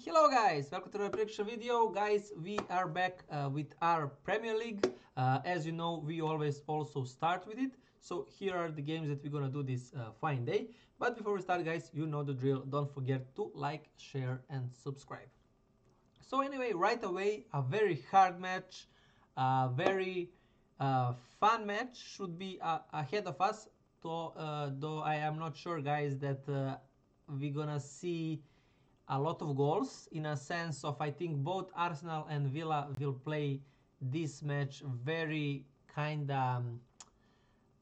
Hello guys, welcome to the prediction video. Guys, we are back with our Premier League. As you know, we always also start with it. So here are the games that we're gonna do this fine day. But before we start guys, you know the drill. Don't forget to like, share and subscribe. So anyway, right away, a very hard match, a very fun match should be ahead of us. Though I am not sure guys that we're gonna see a lot of goals, in a sense of I think both Arsenal and Villa will play this match very kind of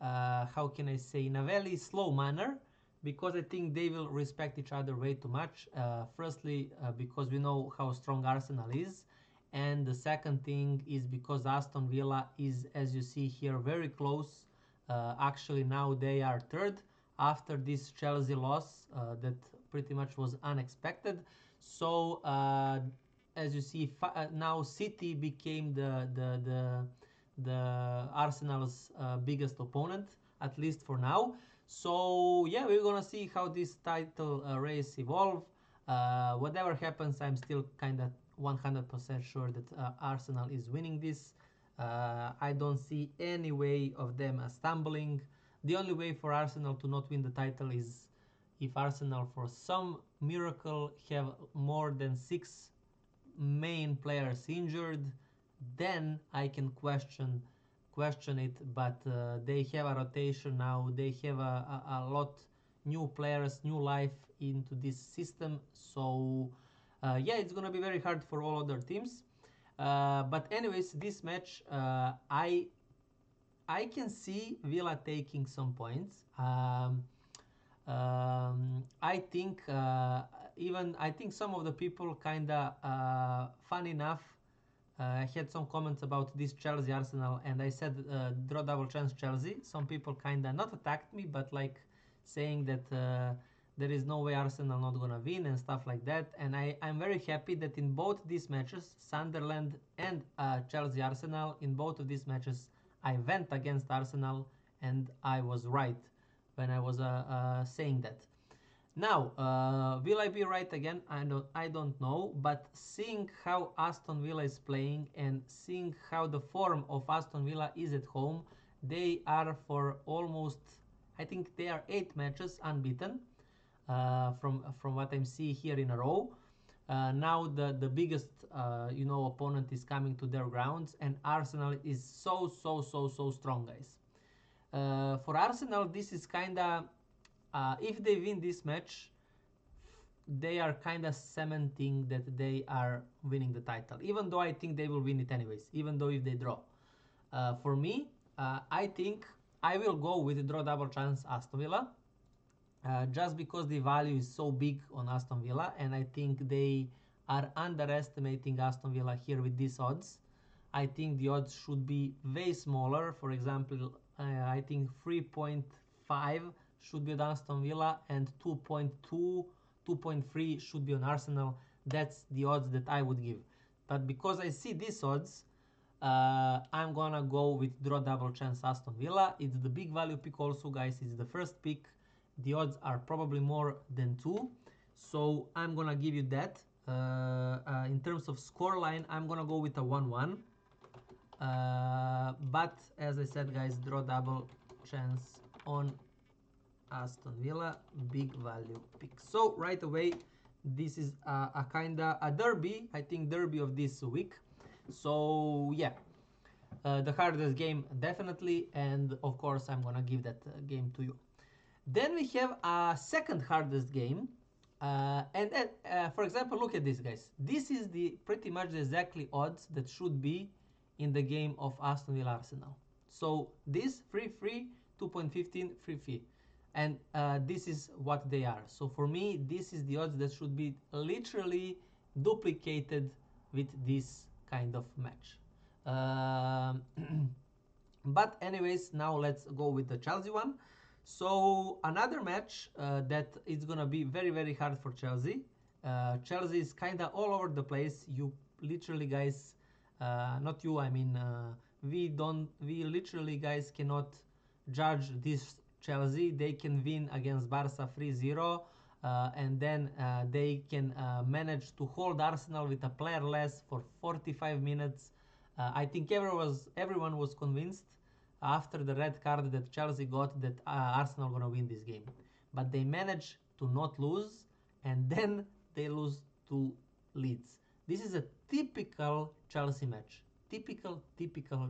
how can I say, in a very slow manner, because I think they will respect each other way too much. Firstly, because we know how strong Arsenal is, and the second thing is because Aston Villa is, as you see here, very close. Actually now they are third after this Chelsea loss that pretty much was unexpected. So as you see, now City became the Arsenal's biggest opponent, at least for now. So yeah, we're gonna see how this title race evolve. Whatever happens, I'm still kind of 100% sure that Arsenal is winning this. I don't see any way of them stumbling. The only way for Arsenal to not win the title is if Arsenal for some miracle have more than 6 main players injured, then I can question it. But they have a rotation now. They have a lot new players, new life into this system. So yeah, it's gonna be very hard for all other teams. But anyways, this match I can see Villa taking some points. I think even I think some of the people kinda fun enough had some comments about this Chelsea Arsenal, and I said draw double chance Chelsea. Some people kinda not attacked me, but like saying that there is no way Arsenal not gonna win and stuff like that. And I'm very happy that in both these matches, Sunderland and Chelsea Arsenal, in both of these matches, I went against Arsenal and I was right when I was saying that. Now, will I be right again? I don't know. But seeing how Aston Villa is playing and seeing how the form of Aston Villa is at home, they are for almost, I think they are 8 matches unbeaten from what I'm seeing here in a row. Now the biggest opponent is coming to their grounds, and Arsenal is so strong, guys. For Arsenal, this is kinda if they win this match, they are kinda cementing that they are winning the title. Even though I think they will win it anyways, even though if they draw. For me, I think I will go with the draw double chance Aston Villa. Just because the value is so big on Aston Villa, and I think they are underestimating Aston Villa here with these odds. I think the odds should be way smaller. For example, I think 3.5 should be on Aston Villa and 2.2, 2.3 should be on Arsenal. That's the odds that I would give. But because I see these odds, I'm gonna go with draw double chance Aston Villa. It's the big value pick also, guys. It's the first pick. The odds are probably more than 2, so I'm gonna give you that. In terms of scoreline, I'm gonna go with a 1-1. But as I said, guys, draw double chance on Aston Villa, big value pick. So right away, this is a kinda a derby, I think derby of this week. So yeah, the hardest game definitely, and of course I'm gonna give that game to you. Then we have a second hardest game, and for example, look at this, guys. This is the pretty much the exactly odds that should be in the game of Aston Villa Arsenal. So this free 2.15 free, and this is what they are. So for me, this is the odds that should be literally duplicated with this kind of match. But anyways, now let's go with the Chelsea one. So another match that is gonna be very hard for Chelsea. Chelsea is kinda all over the place. You literally, guys, not you. I mean, we literally, guys, cannot judge this Chelsea. They can win against Barca 3-0. and then they can manage to hold Arsenal with a player less for 45 minutes. I think everyone was convinced after the red card that Chelsea got that Arsenal gonna win this game, but they managed to not lose, and then they lose to Leeds. This is a typical Chelsea match. Typical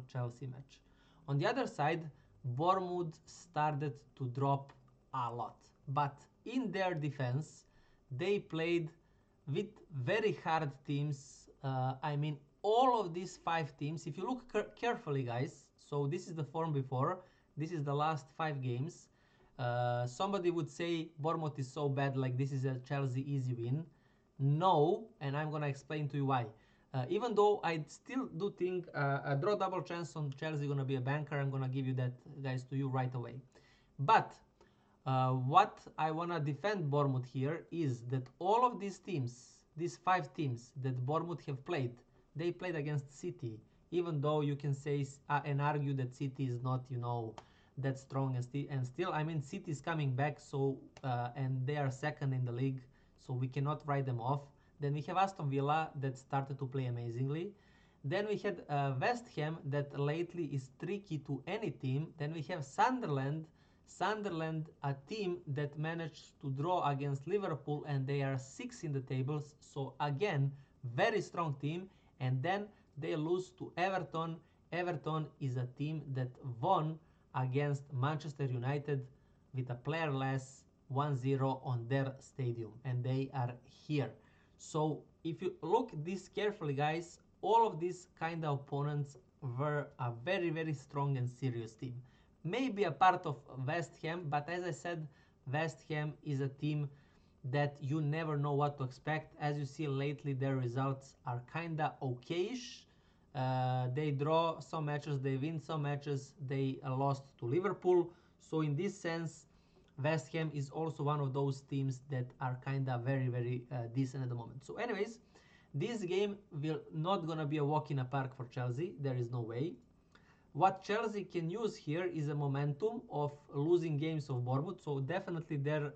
Chelsea match. On the other side, Bournemouth started to drop a lot, but in their defense, they played with very hard teams. I mean, all of these five teams, if you look carefully, guys, so this is the form before, this is the last 5 games. Somebody would say Bournemouth is so bad, like this is a Chelsea easy win. No, and I'm gonna explain to you why. Even though I still do think a draw double chance on Chelsea gonna be a banker, I'm gonna give you that, guys, to you right away. But what I want to defend Bournemouth here is that all of these teams, these 5 teams that Bournemouth have played, they played against City, even though you can say and argue that City is not, that strong, and still, I mean, City is coming back, so and they are second in the league, so we cannot write them off. Then we have Aston Villa that started to play amazingly. Then we had West Ham that lately is tricky to any team. Then we have Sunderland, a team that managed to draw against Liverpool, and they are 6th in the tables. So again, very strong team. And then they lose to Everton. Everton is a team that won against Manchester United with a player less, 1-0 on their stadium, and they are here. So if you look this carefully, guys, all of these kind of opponents were a very strong and serious team. Maybe a part of West Ham, but as I said, West Ham is a team that you never know what to expect. As you see lately, their results are kinda okayish. They draw some matches, they win some matches, they lost to Liverpool. So in this sense, West Ham is also one of those teams that are kinda very decent at the moment. So anyways, this game will not gonna be a walk in a park for Chelsea. There is no way. What Chelsea can use here is a momentum of losing games of Bournemouth. So definitely their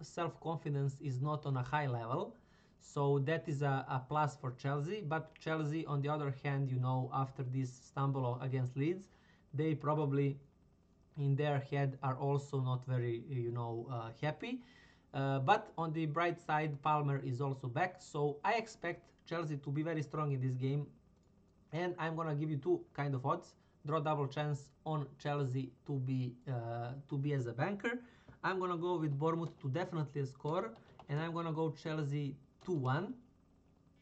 self-confidence is not on a high level. So that is a plus for Chelsea. But Chelsea, on the other hand, after this stumble against Leeds, they probably in their head are also not very, happy. But on the bright side, Palmer is also back. So I expect Chelsea to be very strong in this game. And I'm gonna give you 2 kind of odds. Draw double chance on Chelsea to be as a banker. I'm gonna go with Bournemouth to definitely score, and I'm gonna go Chelsea 2-1.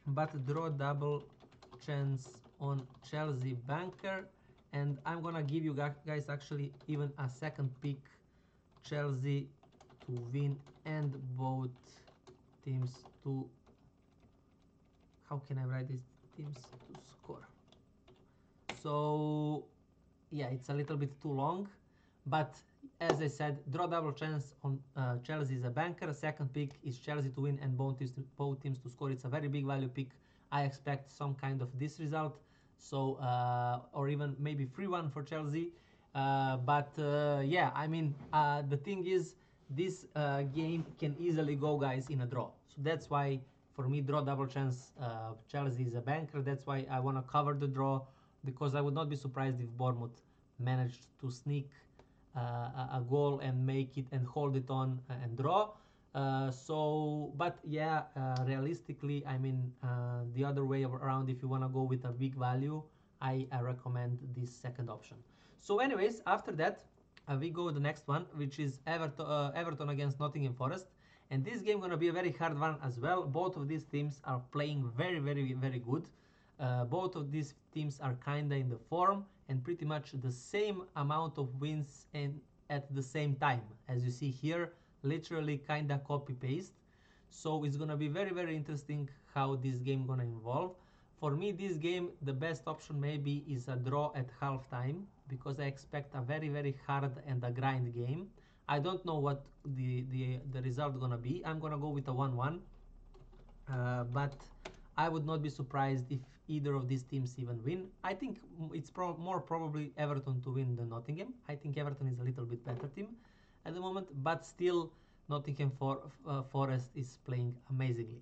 But draw double chance on Chelsea banker, and I'm gonna give you guys actually even a second pick, Chelsea to win and both teams to. How can I write these teams to score? So yeah, it's a little bit too long, but as I said, draw double chance on Chelsea is a banker. Second pick is Chelsea to win and both teams to score. It's a very big value pick. I expect some kind of this result, so or even maybe 3-1 for Chelsea. But yeah, I mean, the thing is, this game can easily go, guys, in a draw. So that's why for me, draw double chance, Chelsea is a banker. That's why I want to cover the draw, because I would not be surprised if Bournemouth managed to sneak a goal and make it and hold it on and draw. But yeah, realistically, I mean, the other way around, if you want to go with a big value, I recommend this second option. So anyways, after that, we go the next one, which is Everton against Nottingham Forest. And this game gonna be a very hard one as well. Both of these teams are playing very good. Both of these teams are kinda in the form and pretty much the same amount of wins and at the same time. As you see here, literally kinda copy paste. So it's gonna be very interesting how this game gonna evolve. For me, this game, the best option maybe is a draw at halftime, because I expect a very hard and a grind game. I don't know what the result gonna be. I'm gonna go with a 1-1, but I would not be surprised if either of these teams even win. I think it's more probably Everton to win than Nottingham. I think Everton is a little bit better team. at the moment, but still Forest is playing amazingly.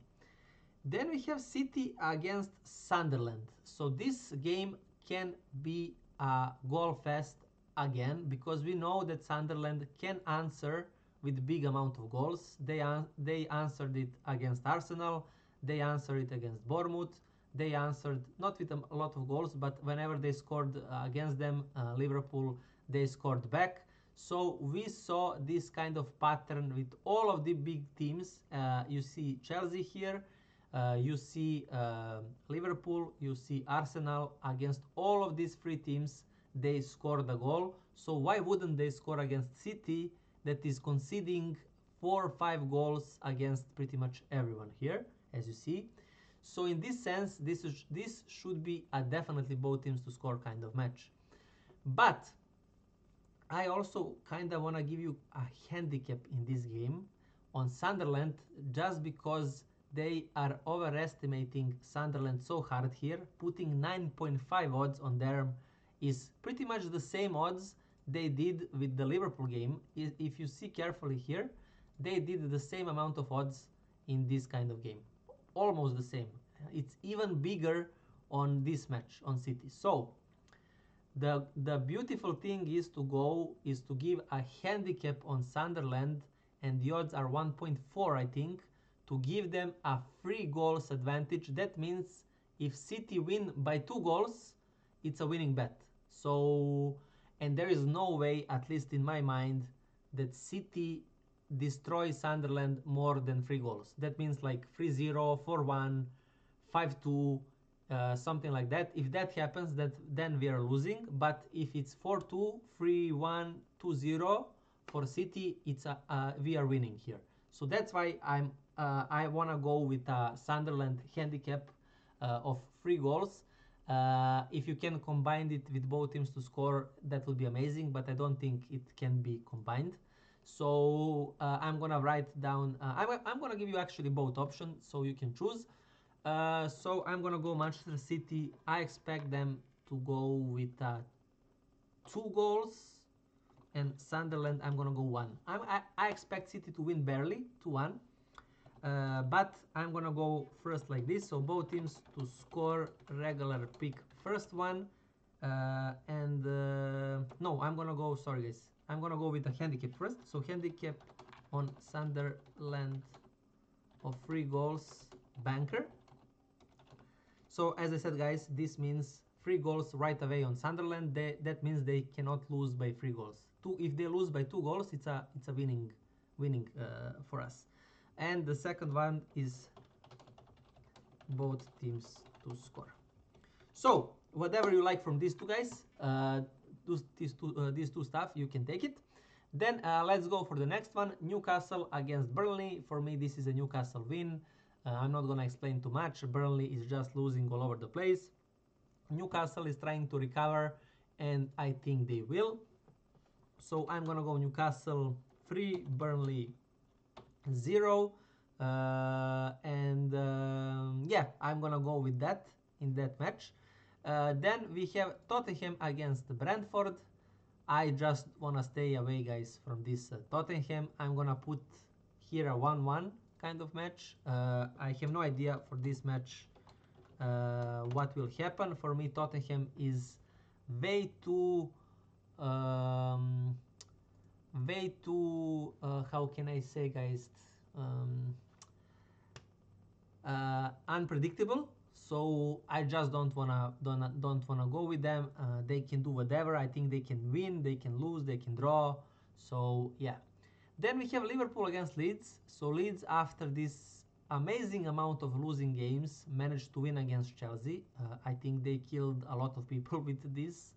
Then we have City against Sunderland. So this game can be a goal fest again, because we know that Sunderland can answer with big amount of goals. They answered it against Arsenal. They answered it against Bournemouth. They answered not with a lot of goals, but whenever they scored against them, Liverpool, they scored back. So we saw this kind of pattern with all of the big teams. You see Chelsea here, you see Liverpool, you see Arsenal. Against all of these three teams, they scored a goal. So why wouldn't they score against City, that is conceding 4 or 5 goals against pretty much everyone here, as you see? So in this sense, this should be a definitely both teams to score kind of match. But I also kind of want to give you a handicap in this game on Sunderland, just because they are overestimating Sunderland so hard here. Putting 9.5 odds on them is pretty much the same odds they did with the Liverpool game. If you see carefully here, they did the same amount of odds in this kind of game. Almost the same. It's even bigger on this match on City. So the beautiful thing is to give a handicap on Sunderland, and the odds are 1.4, I think, to give them a 3 goals advantage. That means if City win by 2 goals, it's a winning bet. So, and there is no way, at least in my mind, that City destroys Sunderland more than 3 goals. That means like 3-0, 4-1, 5-2, something like that. If that happens, then we are losing. But if it's 4-2, 3-1, 2-0 for City, we are winning here. So that's why I want to go with a Sunderland handicap of 3 goals. If you can combine it with both teams to score, that would be amazing, but I don't think it can be combined. So I'm gonna write down, I'm gonna give you actually both options so you can choose. So I'm gonna go Manchester City. I expect them to go with 2 goals, and Sunderland I'm gonna go 1. I expect City to win barely, 2-1. But I'm gonna go first like this. So both teams to score, regular pick first one. No, I'm gonna go, sorry guys, I'm gonna go with a handicap first. So handicap on Sunderland of 3 goals, banker. So as I said guys, this means 3 goals right away on Sunderland. That means they cannot lose by 3 goals. If they lose by 2 goals, it's a winning for us. And the second one is both teams to score. So whatever you like from these two guys, these two stuff, you can take it. Then let's go for the next one. Newcastle against Burnley. For me, this is a Newcastle win. I'm not gonna explain too much. Burnley is just losing all over the place. Newcastle is trying to recover, and I think they will. So I'm gonna go Newcastle 3, Burnley 0. Yeah, I'm gonna go with that in that match. Then we have Tottenham against Brentford. I just wanna stay away, guys, from this Tottenham. I'm gonna put here a 1-1 kind of match. I have no idea for this match what will happen. For me, Tottenham is way too how can I say, guys, unpredictable. So I just don't wanna go with them. They can do whatever. I think they can win, they can lose, they can draw. So yeah. Then we have Liverpool against Leeds. So Leeds, after this amazing amount of losing games, managed to win against Chelsea. I think they killed a lot of people with this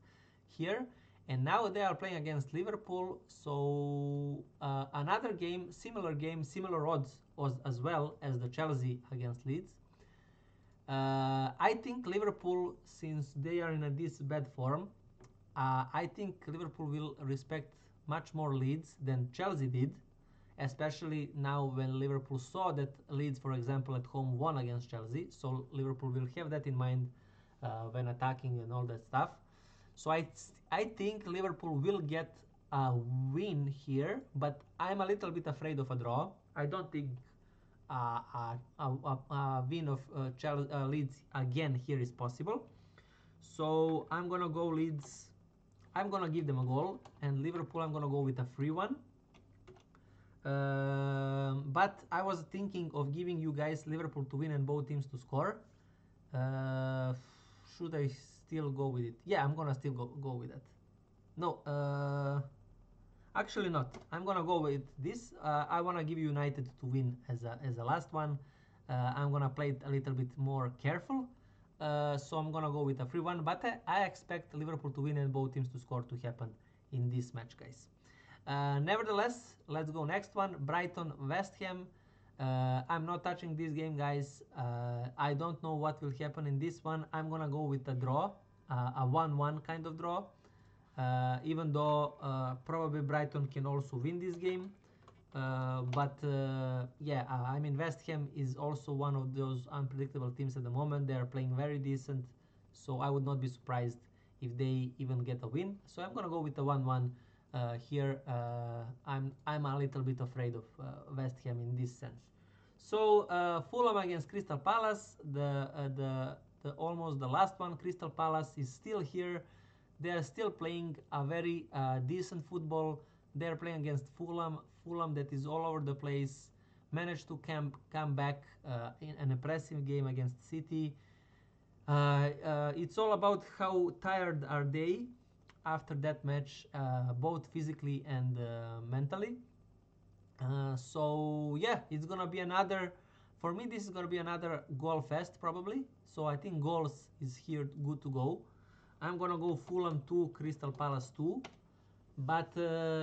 here. And now they are playing against Liverpool. So another game, similar odds as well as the Chelsea against Leeds. I think Liverpool, since they are in this bad form, I think Liverpool will respect much more Leeds than Chelsea did, especially now when Liverpool saw that Leeds, for example, at home won against Chelsea. So Liverpool will have that in mind when attacking and all that stuff. So I think Liverpool will get a win here, but I'm a little bit afraid of a draw. I don't think a win of Leeds again here is possible. So I'm gonna go Leeds. I'm gonna give them a goal, and Liverpool I'm gonna go with a free one. But I was thinking of giving you guys Liverpool to win and both teams to score. Should I still go with it? Yeah, I'm gonna still go with that. No, actually not. I'm gonna go with this. I wanna give United to win as a last one. I'm gonna play it a little bit more careful. So I'm gonna go with a free one, but I expect Liverpool to win and both teams to score to happen in this match, guys. Nevertheless, let's go next one. Brighton West Ham. I'm not touching this game, guys. I don't know what will happen in this one. I'm gonna go with a draw, a 1-1 kind of draw. Even though probably Brighton can also win this game. But yeah, I mean, West Ham is also one of those unpredictable teams at the moment. They are playing very decent, so I would not be surprised if they even get a win. So I'm gonna go with the 1-1 here. I'm a little bit afraid of West Ham in this sense. So Fulham against Crystal Palace, the almost the last one. Crystal Palace is still here. They are still playing a very decent football. They are playing against Fulham. Fulham that is all over the place. Managed to come back in an impressive game against City. It's all about how tired are they after that match, both physically and mentally. So yeah, it's gonna be another. For me, this is gonna be another goal fest probably. So I think goals is here good to go. I'm gonna go Fulham 2, Crystal Palace 2. But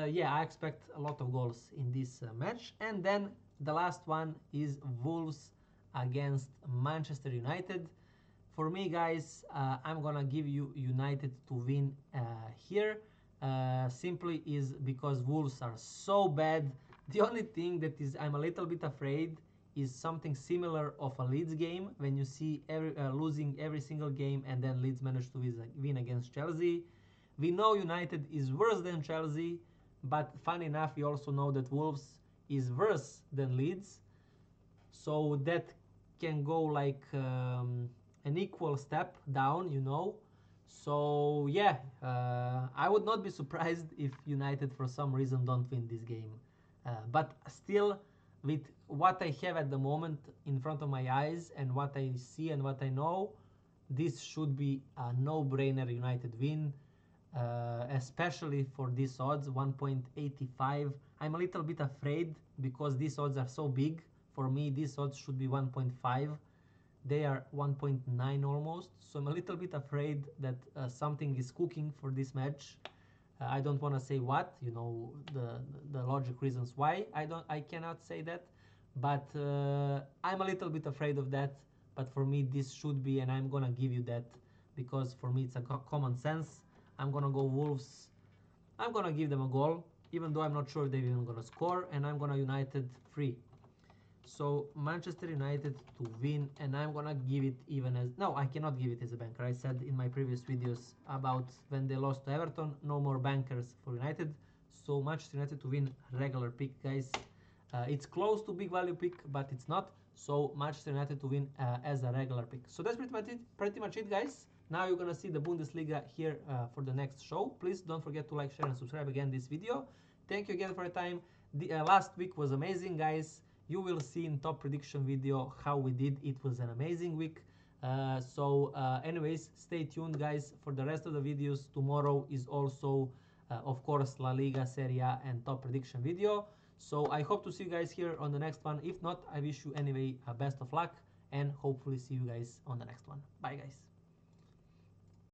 yeah, I expect a lot of goals in this match. And then the last one is Wolves against Manchester United. For me, guys, I'm gonna give you United to win here. Simply is because Wolves are so bad. The only thing that is I'm a little bit afraid is something similar of a Leeds game when you see losing every single game and then Leeds manage to win against Chelsea. We know United is worse than Chelsea, but funny enough, we also know that Wolves is worse than Leeds. So that can go like an equal step down, you know. So yeah, I would not be surprised if United for some reason don't win this game. But still, with what I have at the moment in front of my eyes and what I see and what I know, this should be a no-brainer United win. Especially for these odds 1.85. I'm a little bit afraid because these odds are so big. For me, these odds should be 1.5. They are 1.9 almost, so I'm a little bit afraid that something is cooking for this match. I don't want to say what, you know, the logic reasons why I cannot say that, but I'm a little bit afraid of that. But for me, this should be, and I'm gonna give you that because for me it's a common sense. I'm gonna go Wolves. I'm gonna give them a goal, even though I'm not sure they're even gonna score, and I'm gonna United free. So Manchester United to win, and I'm gonna give it even as no, I cannot give it as a banker. I said in my previous videos about when they lost to Everton, no more bankers for United. So Manchester United to win, regular pick, guys. It's close to big value pick, but it's not. So Manchester United to win as a regular pick. So that's pretty much it, guys. Now you're gonna see the Bundesliga here for the next show. Please don't forget to like, share, and subscribe again this video. Thank you again for your time. The last week was amazing, guys. You will see in top prediction video how we did. It was an amazing week. Anyways, stay tuned, guys, for the rest of the videos. Tomorrow is also, of course, La Liga, Serie A, and top prediction video. So I hope to see you guys here on the next one. If not, I wish you anyway best of luck and hopefully see you guys on the next one. Bye, guys.